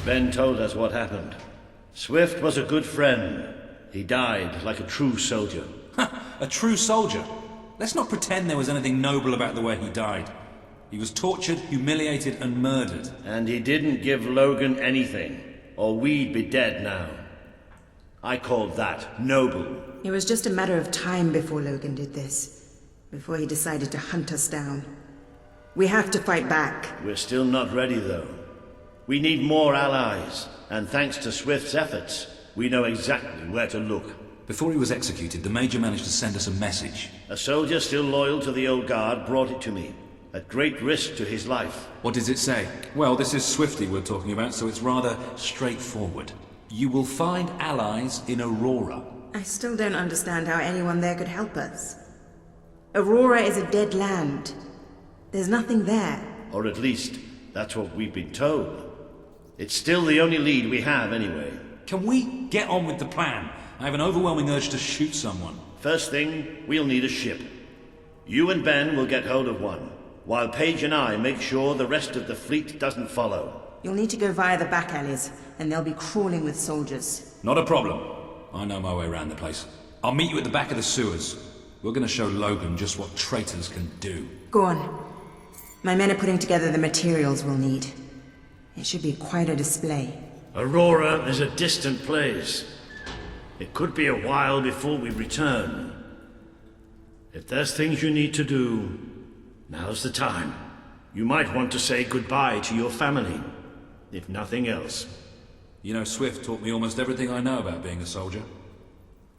Ben told us what happened. Swift was a good friend. He died like a true soldier. A true soldier? Let's not pretend there was anything noble about the way he died. He was tortured, humiliated, and murdered. And he didn't give Logan anything, or we'd be dead now. I called that noble. It was just a matter of time before Logan did this. Before he decided to hunt us down. We have to fight back. We're still not ready, though. We need more allies, and thanks to Swift's efforts, we know exactly where to look. Before he was executed, the Major managed to send us a message. A soldier still loyal to the old guard brought it to me, at great risk to his life. What does it say? Well, this is Swifty we're talking about, so it's rather straightforward. You will find allies in Aurora. I still don't understand how anyone there could help us. Aurora is a dead land. There's nothing there. Or at least, that's what we've been told. It's still the only lead we have, anyway. Can we get on with the plan? I have an overwhelming urge to shoot someone. First thing, we'll need a ship. You and Ben will get hold of one, while Paige and I make sure the rest of the fleet doesn't follow. You'll need to go via the back alleys, and they'll be crawling with soldiers. Not a problem. I know my way around the place. I'll meet you at the back of the sewers. We're gonna show Logan just what traitors can do. Go on. My men are putting together the materials we'll need. It should be quite a display. Aurora is a distant place. It could be a while before we return. If there's things you need to do, now's the time. You might want to say goodbye to your family, if nothing else. You know, Swift taught me almost everything I know about being a soldier.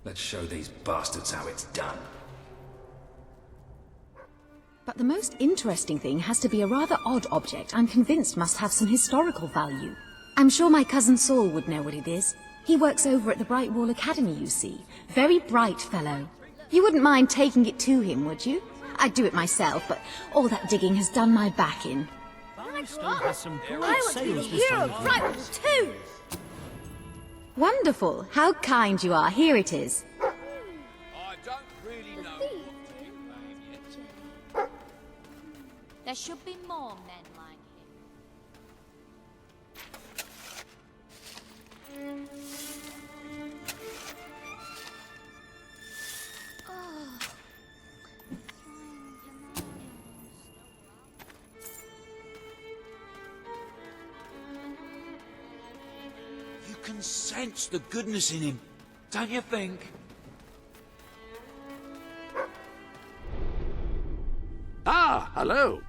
Let's show these bastards how it's done. But the most interesting thing has to be a rather odd object I'm convinced must have some historical value. I'm sure my cousin Saul would know what it is. He works over at the Bright Wall Academy, you see. Very bright fellow. You wouldn't mind taking it to him, would you? I'd do it myself, but all that digging has done my back in. Has some great I want to be the hero of Bright Wall too! Wonderful. How kind you are. Here it is. I don't really know. There should be more men like him. You can sense the goodness in him, don't you think? Ah, hello.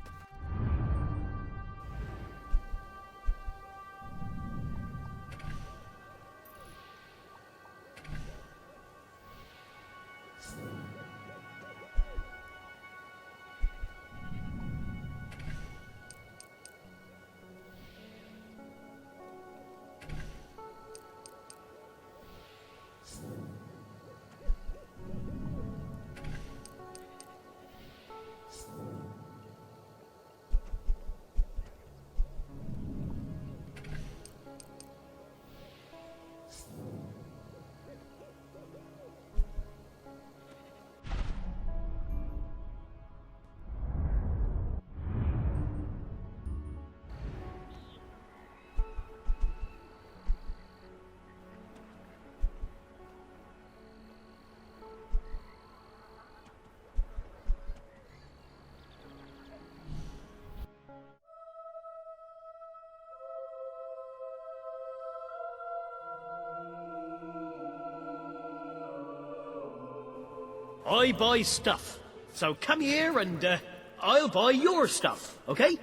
I buy stuff. So come here and I'll buy your stuff, okay?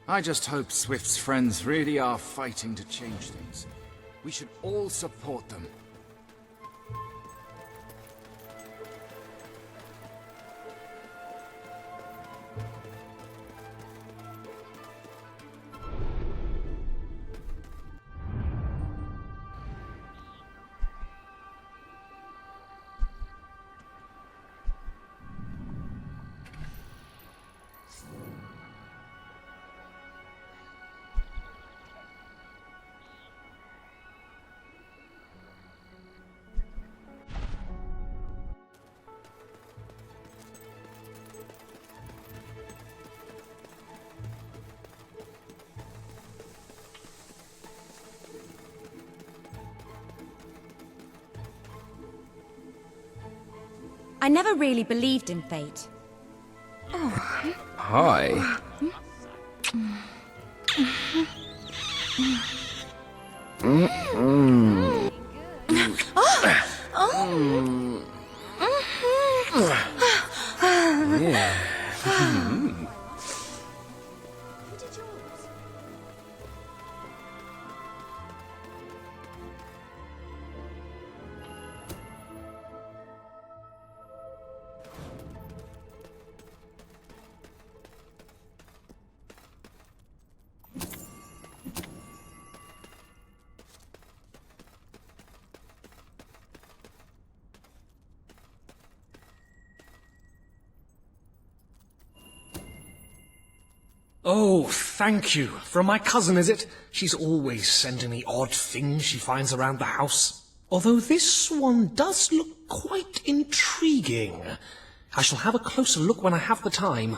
I just hope Swift's friends really are fighting to change things. We should all support them. I never really believed in fate. Hi. Yeah. Oh, thank you. From my cousin, is it? She's always sending me odd things she finds around the house. Although this one does look quite intriguing. I shall have a closer look when I have the time.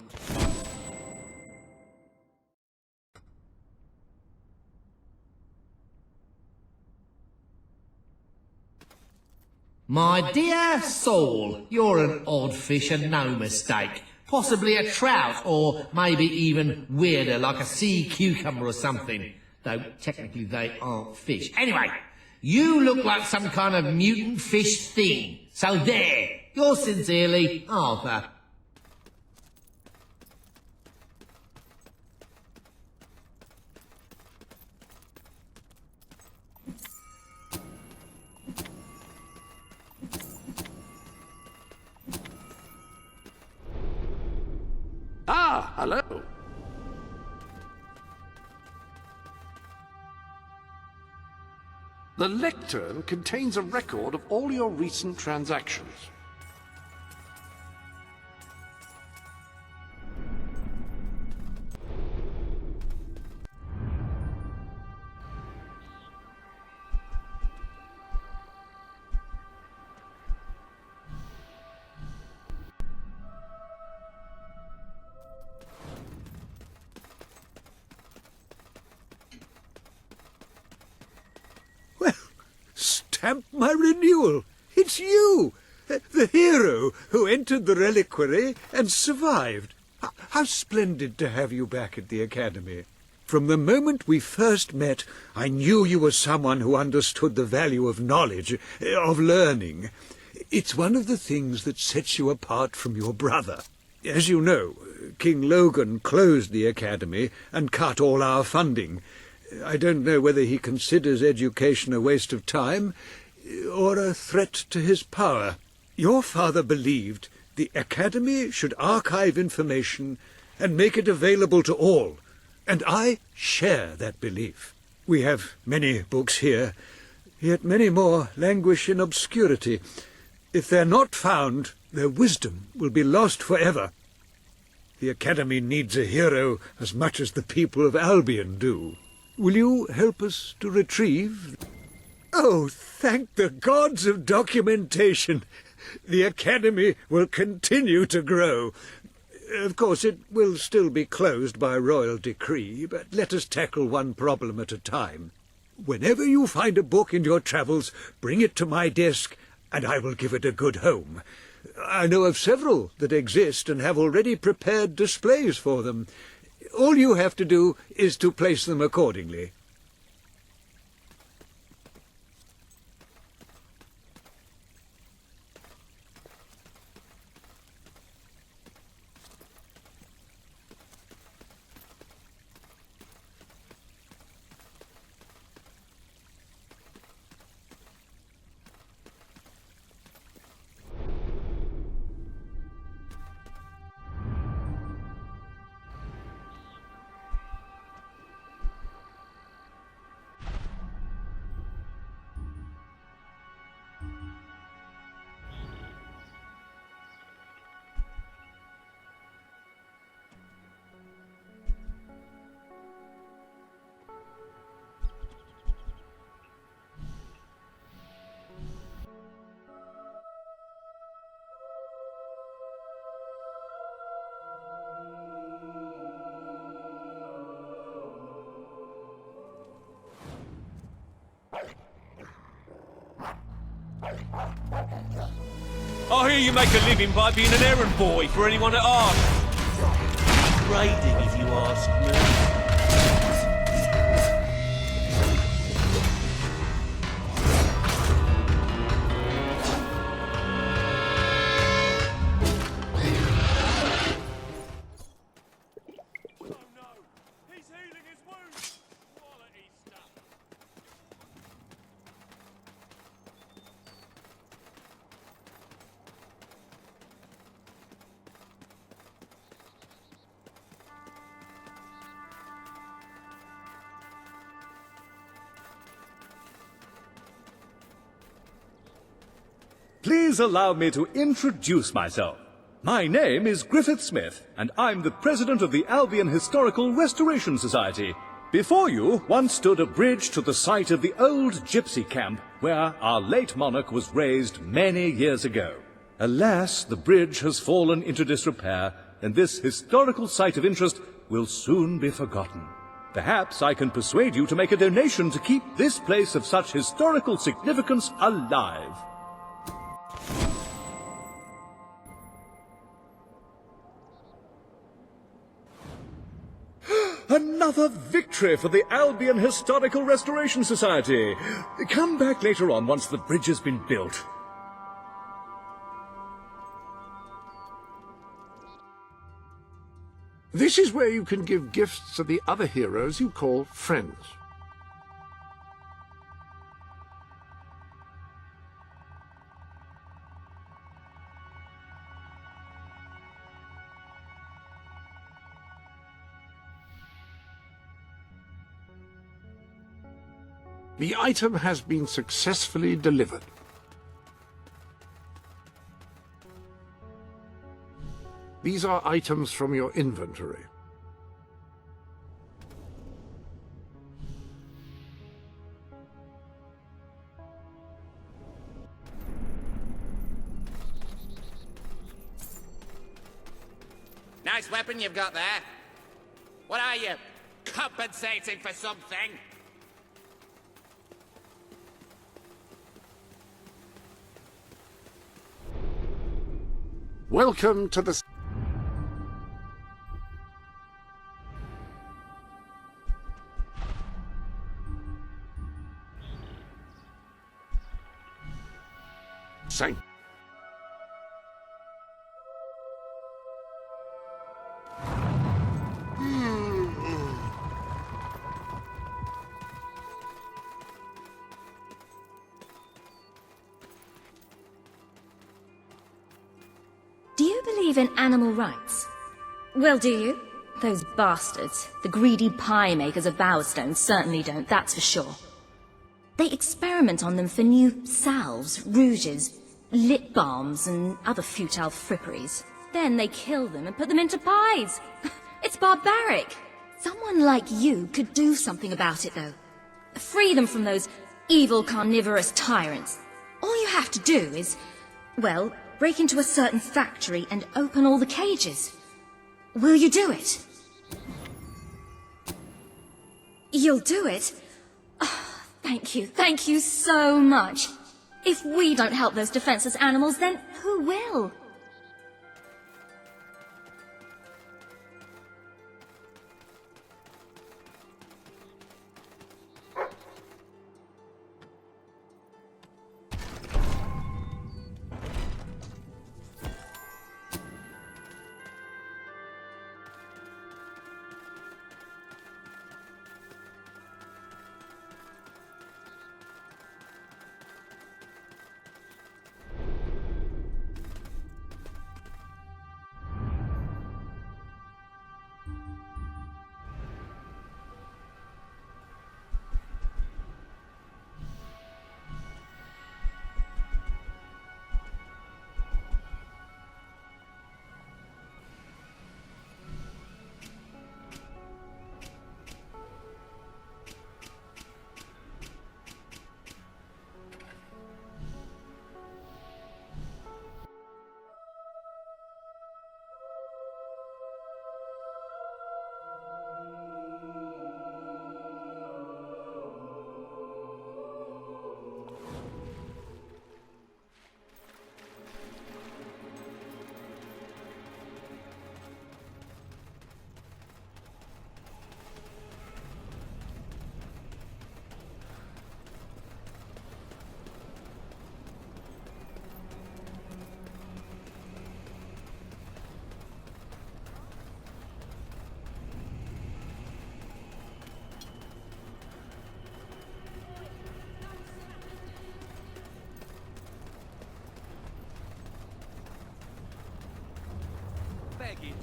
My dear soul, you're an odd fish and no mistake. Possibly a trout, or maybe even weirder, like a sea cucumber or something. Though technically they aren't fish. Anyway, you look like some kind of mutant fish thing. So there, yours sincerely, Arthur. Ah, hello. The lectern contains a record of all your recent transactions. Stamp my renewal! It's you! The hero who entered the reliquary and survived. How splendid to have you back at the Academy. From the moment we first met, I knew you were someone who understood the value of knowledge, of learning. It's one of the things that sets you apart from your brother. As you know, King Logan closed the Academy and cut all our funding. I don't know whether he considers education a waste of time or a threat to his power. Your father believed the Academy should archive information and make it available to all, and I share that belief. We have many books here, yet many more languish in obscurity. If they're not found, their wisdom will be lost forever. The Academy needs a hero as much as the people of Albion do. Will you help us to retrieve? Oh, thank the gods of documentation! The Academy will continue to grow. Of course, it will still be closed by royal decree, but let us tackle one problem at a time. Whenever you find a book in your travels, bring it to my desk, and I will give it a good home. I know of several that exist and have already prepared displays for them. All you have to do is to place them accordingly. I hear you make a living by being an errand boy for anyone that asks. Raiding, if you ask me. Please allow me to introduce myself. My name is Griffith Smith, and I'm the president of the Albion Historical Restoration Society. Before you once stood a bridge to the site of the old gypsy camp where our late monarch was raised many years ago. Alas, the bridge has fallen into disrepair, and this historical site of interest will soon be forgotten. Perhaps I can persuade you to make a donation to keep this place of such historical significance alive. Another victory for the Albion Historical Restoration Society. Come back later on once the bridge has been built. This is where you can give gifts to the other heroes you call friends. The item has been successfully delivered. These are items from your inventory. Nice weapon you've got there. What are you, compensating for something? Welcome to the... Same. Do you believe in animal rights? Well, do you? Those bastards, the greedy pie makers of Bowerstone, certainly don't, that's for sure. They experiment on them for new salves, rouges, lip balms, and other futile fripperies. Then they kill them and put them into pies. It's barbaric. Someone like you could do something about it, though. Free them from those evil carnivorous tyrants. All you have to do is, well, break into a certain factory and open all the cages. Will you do it? You'll do it? Oh, thank you so much. If we don't help those defenseless animals, then who will?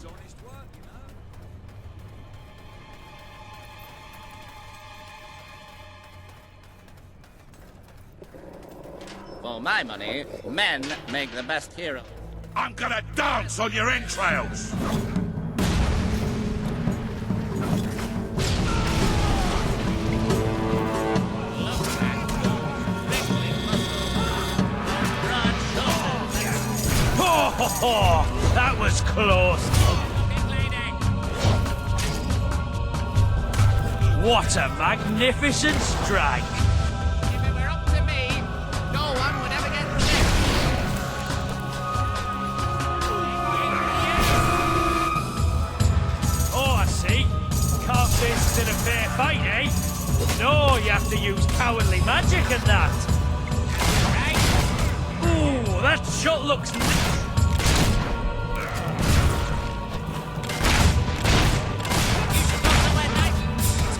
It's honest work, you know. For my money, men make the best hero. I'm gonna dance on your entrails! Oh, that was close. What a magnificent strike. If it were up to me, no one would ever get sick. Oh, I see. Can't say this is in a fair fight, eh? No, you have to use cowardly magic and that. Ooh, that shot looks...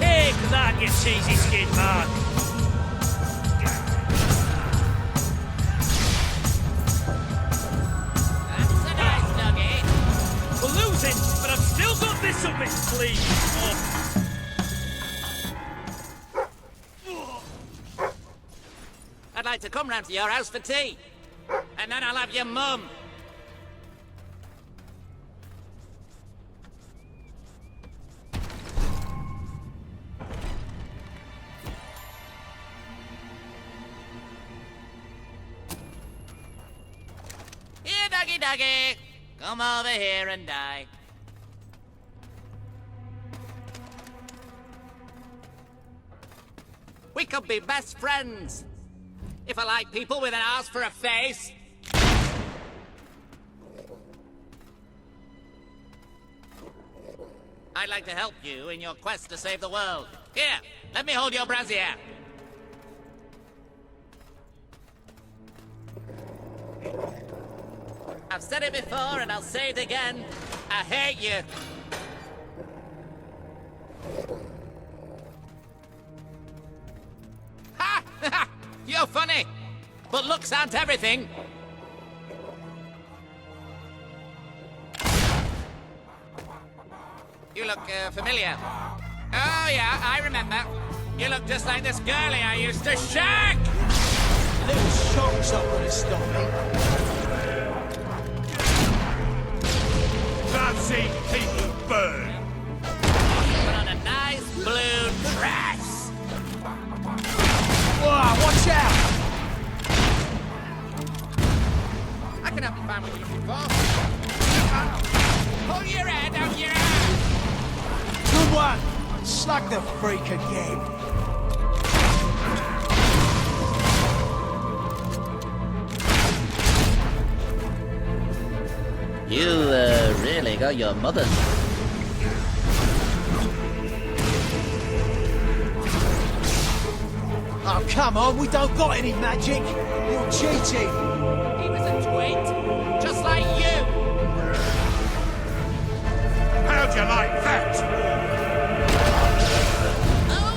Take that, you cheesy skin man. That's a nice nugget. We're losing, but I've still got this up my sleeve. I'd like to come round to your house for tea. And then I'll have your mum. Here, doggy doggy. Come over here and die. We could be best friends. If I like people with an arse for a face. I'd like to help you in your quest to save the world. Here, let me hold your brassiere. I've said it before and I'll say it again. I hate you. Ha! You're funny, but looks aren't everything. You look familiar. Oh yeah, I remember. You look just like this girlie I used to shag! A little shock's not gonna stop me. Fancy people burn! Put on a nice blue dress. Whoa, watch out! I can help you find what you're looking for. Pull your head out your ass! Good one! Slug the freak again! You, really got your mother's. Oh, come on, we don't got any magic! You're cheating! He was a twit, just like you! How'd you like that? Oh,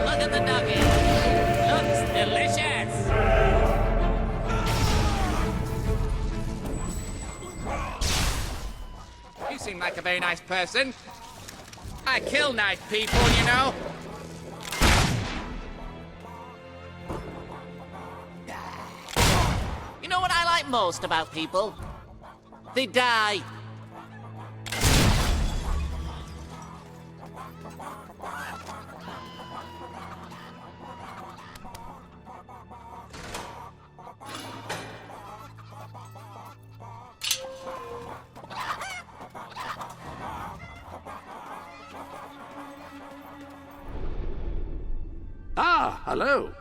look at the nugget! Looks delicious! You seem like a very nice person. I kill nice people, you know. You know what I like most about people? They die. Ah, hello.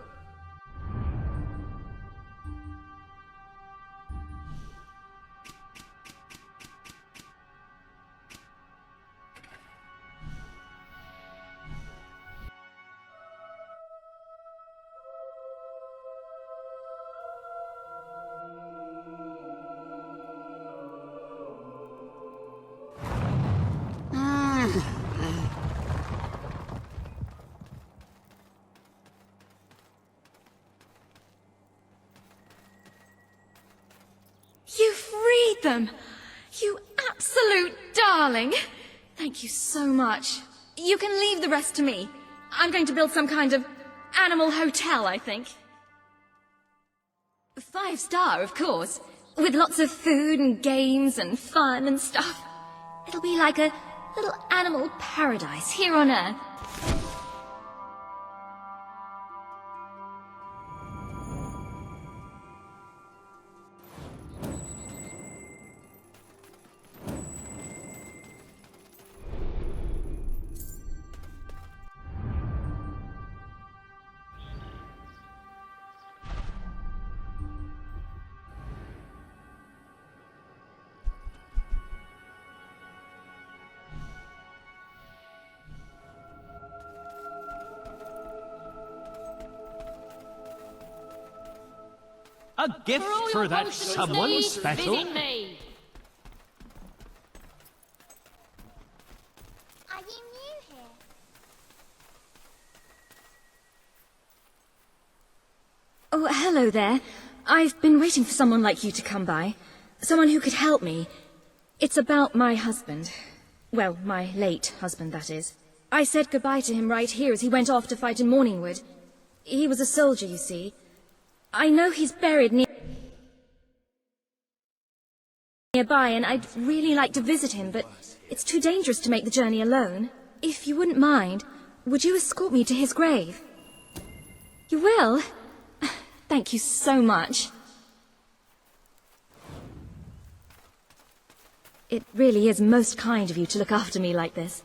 You freed them! You absolute darling. Thank you so much. You can leave the rest to me. I'm going to build some kind of animal hotel, I think. 5-star, of course. With lots of food and games and fun and stuff. It'll be like a little animal paradise here on Earth. A gift for that potions someone needs special? visit me. Are you new here? Oh, hello there. I've been waiting for someone like you to come by. Someone who could help me. It's about my husband. Well, my late husband, that is. I said goodbye to him right here as he went off to fight in Morningwood. He was a soldier, you see. I know he's buried nearby, and I'd really like to visit him, but it's too dangerous to make the journey alone. If you wouldn't mind, would you escort me to his grave? You will? Thank you so much. It really is most kind of you to look after me like this.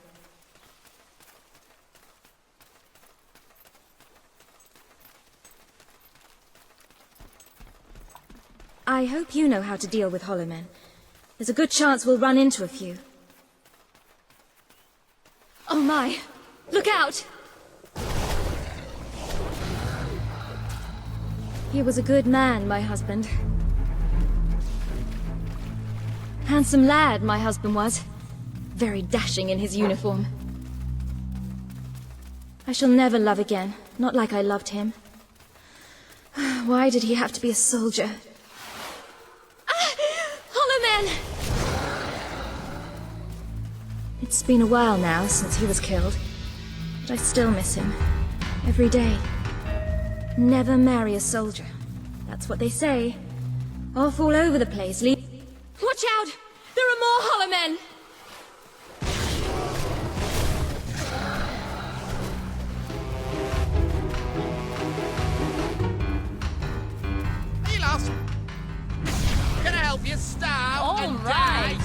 I hope you know how to deal with hollow men. There's a good chance we'll run into a few. Oh my! Look out! He was a good man, my husband. Handsome lad, my husband was. Very dashing in his uniform. I shall never love again, not like I loved him. Why did he have to be a soldier? Hollow men! It's been a while now since he was killed, but I still miss him. Every day. Never marry a soldier. That's what they say. Off all over the place. Watch out! There are more hollow men! Are you lost? Can I help you starve All and right, die?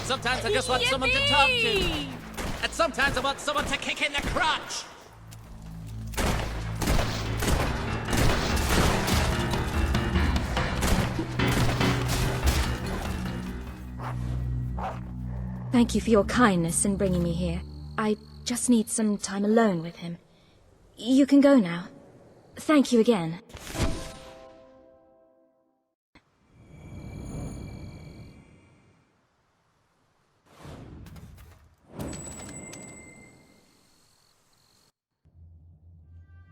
Sometimes I just want someone to talk to. And sometimes I want someone to kick in the crotch. Thank you for your kindness in bringing me here. I just need some time alone with him. You can go now. Thank you again.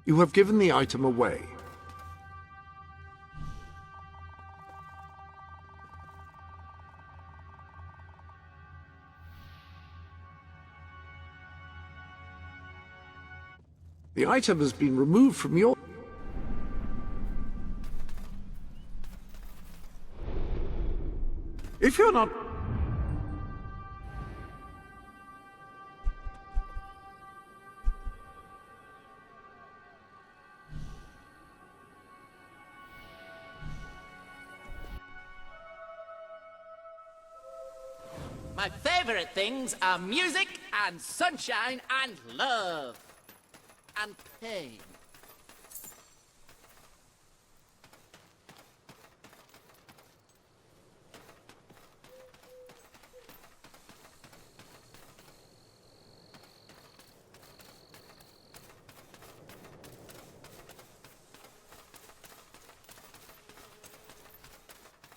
You have given the item away. The item has been removed from your... If you're not... My favorite things are music and sunshine and love. And pain.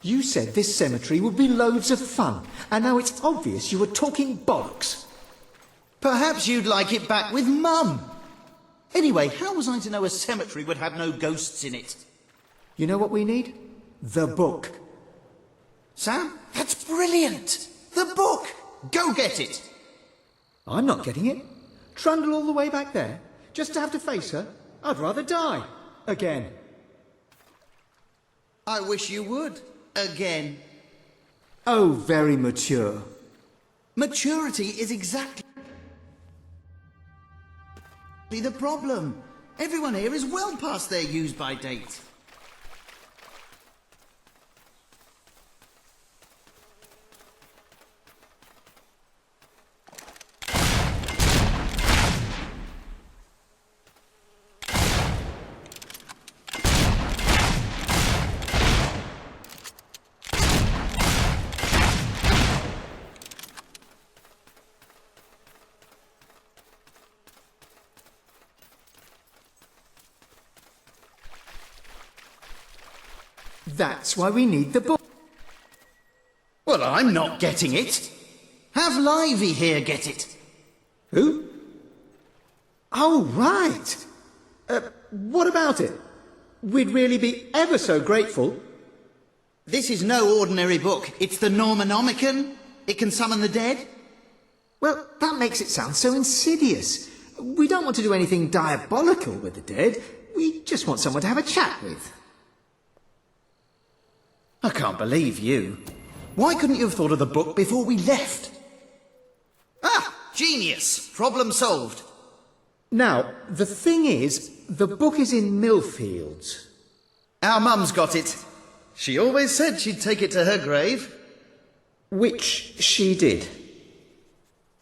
You said this cemetery would be loads of fun, and now it's obvious you were talking bollocks. Perhaps you'd like it back with Mum. Anyway, how was I to know a cemetery would have no ghosts in it? You know what we need? The book. Sam, that's brilliant! The book! Go get it! I'm not getting it. Trundle all the way back there, just to have to face her? I'd rather die. Again. I wish you would. Again. Oh, very mature. Maturity is exactly the problem. Everyone here is well past their use-by date. That's why we need the book. Well, I'm not getting it. Have Livy here get it. Who? Oh, right. What about it? We'd really be ever so grateful. This is no ordinary book. It's the Normanomicon. It can summon the dead. Well, that makes it sound so insidious. We don't want to do anything diabolical with the dead. We just want someone to have a chat with. I can't believe you. Why couldn't you have thought of the book before we left? Ah, genius! Problem solved. Now, the thing is, the book is in Millfields. Our mum's got it. She always said she'd take it to her grave. Which she did.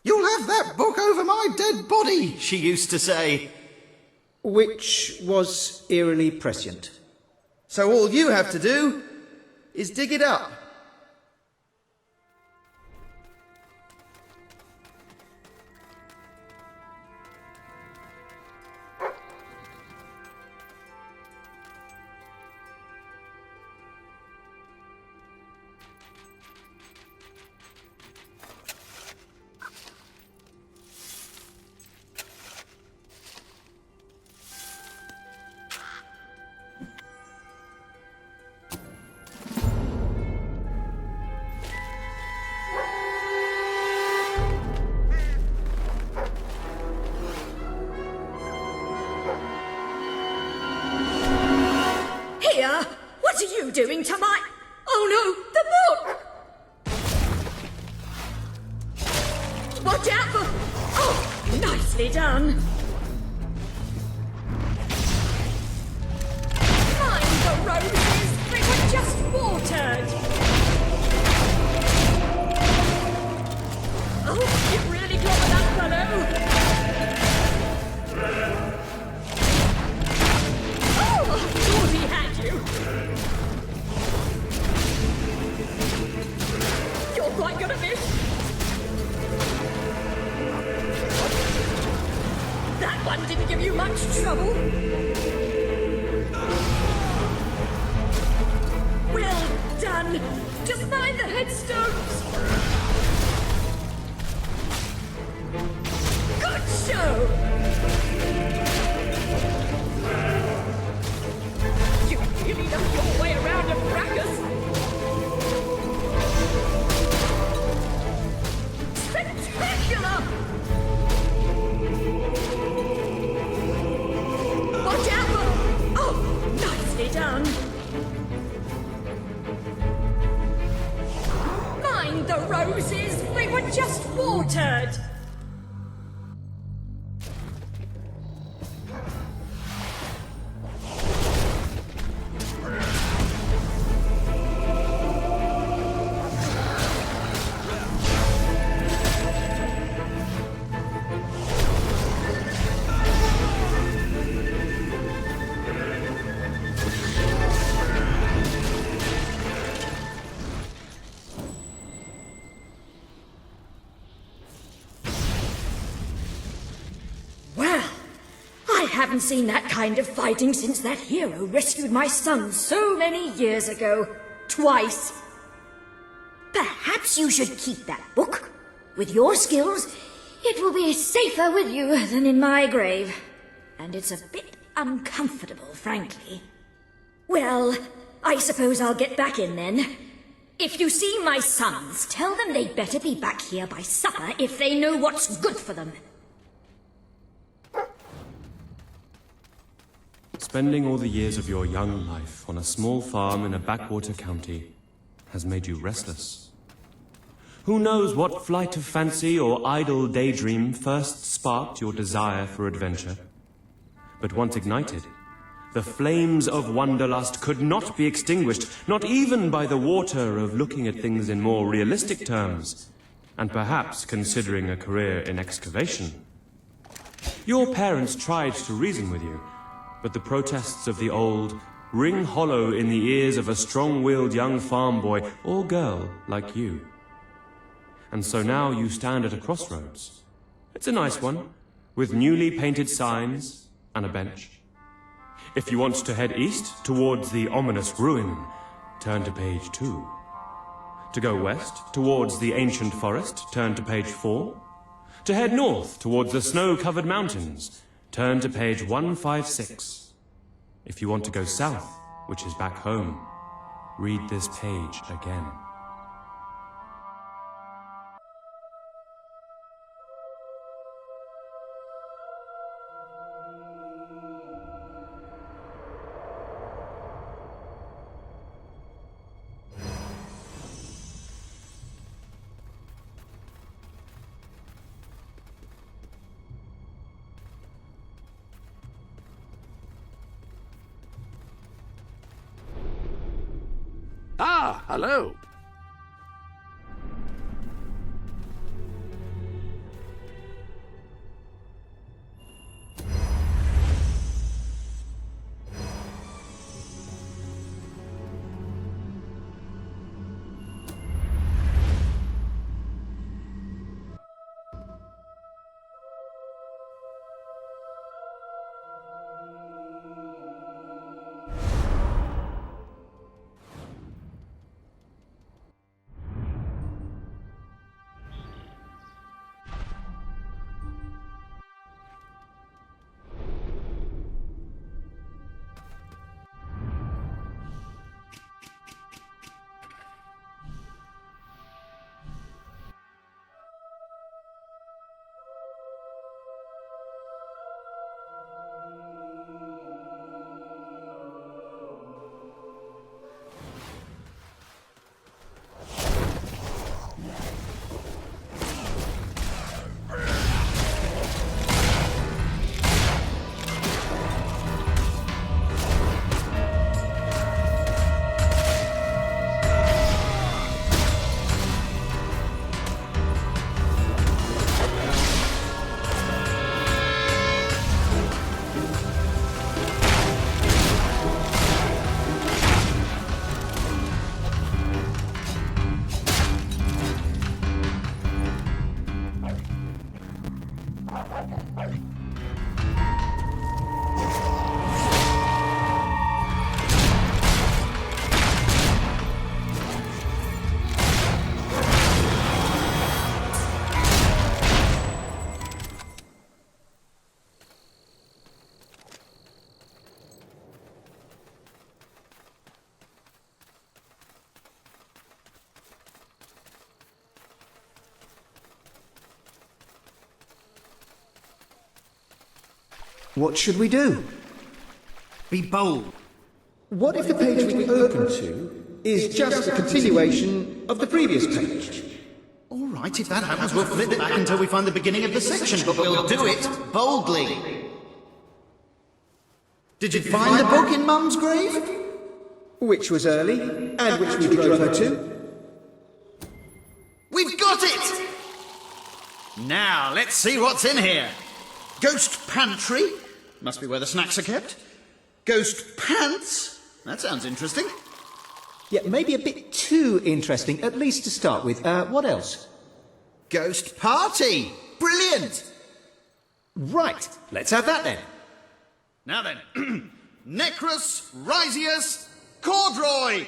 You'll have that book over my dead body, she used to say. Which was eerily prescient. So all you have to do is dig it up. What are you doing to my... Oh no, the book! Watch out for... Oh, nicely done. Mind the roses, they were just watered. Oh, you really got that fellow. Oh, I thought he had you. You're quite gonna miss. That one didn't give you much trouble. Well done. Just mind the headstones. Good show. You really know your way around a fracas. Spectacular! Watch out for... Oh, nicely done. Mind the roses, they were just watered. haven't seen that kind of fighting since that hero rescued my son so many years ago. Twice. Perhaps you should keep that book. With your skills, it will be safer with you than in my grave. And it's a bit uncomfortable, frankly. Well, I suppose I'll get back in then. If you see my sons, tell them they'd better be back here by supper if they know what's good for them. Spending all the years of your young life on a small farm in a backwater county has made you restless. Who knows what flight of fancy or idle daydream first sparked your desire for adventure? But once ignited, the flames of wanderlust could not be extinguished, not even by the water of looking at things in more realistic terms, and perhaps considering a career in excavation. Your parents tried to reason with you, but the protests of the old ring hollow in the ears of a strong-willed young farm boy or girl like you. And so now you stand at a crossroads. It's a nice one, with newly painted signs and a bench. If you want to head east towards the ominous ruin, turn to page 2. To go west towards the ancient forest, turn to page 4. To head north towards the snow-covered mountains, turn to page 156. If you want to go south, which is back home, read this page again. Ah, hello. What should we do? Be bold. What if the page we open to is just a continuation of the previous page? All right, if that happens, we'll flip back until we find the beginning of the section, but we'll do it boldly. Did you find the book in Mum's grave? Which was early, and which we drove her to. We've got it! Now, let's see what's in here. Ghost pantry. Must be where the snacks are kept. Ghost pants. That sounds interesting. Yeah, maybe a bit too interesting, at least to start with. What else? Ghost party. Brilliant. Right, let's have that then. Now then, Necrus, Risius, Cordroy!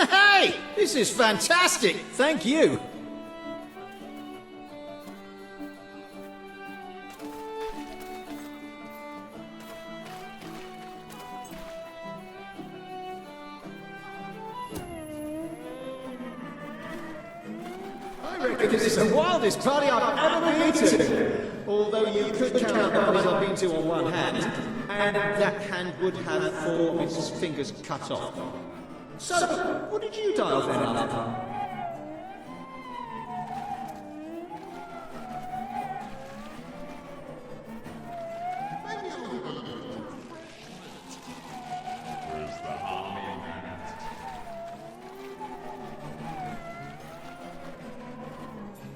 Hey! This is fantastic! Thank you! I reckon this is the wildest party I've ever been to! Although you could count the parties I've been to on one hand, and that hand would have 4 of its fingers cut off. So, what did you dial then, Alan?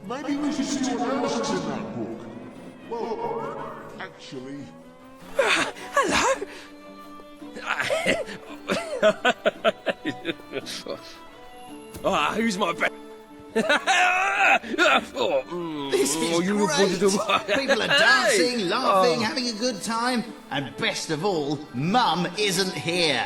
Maybe we should see what else is in that book. Well, actually... Hello? Who's my best? This is great! People are dancing, laughing, having a good time, and best of all, Mum isn't here.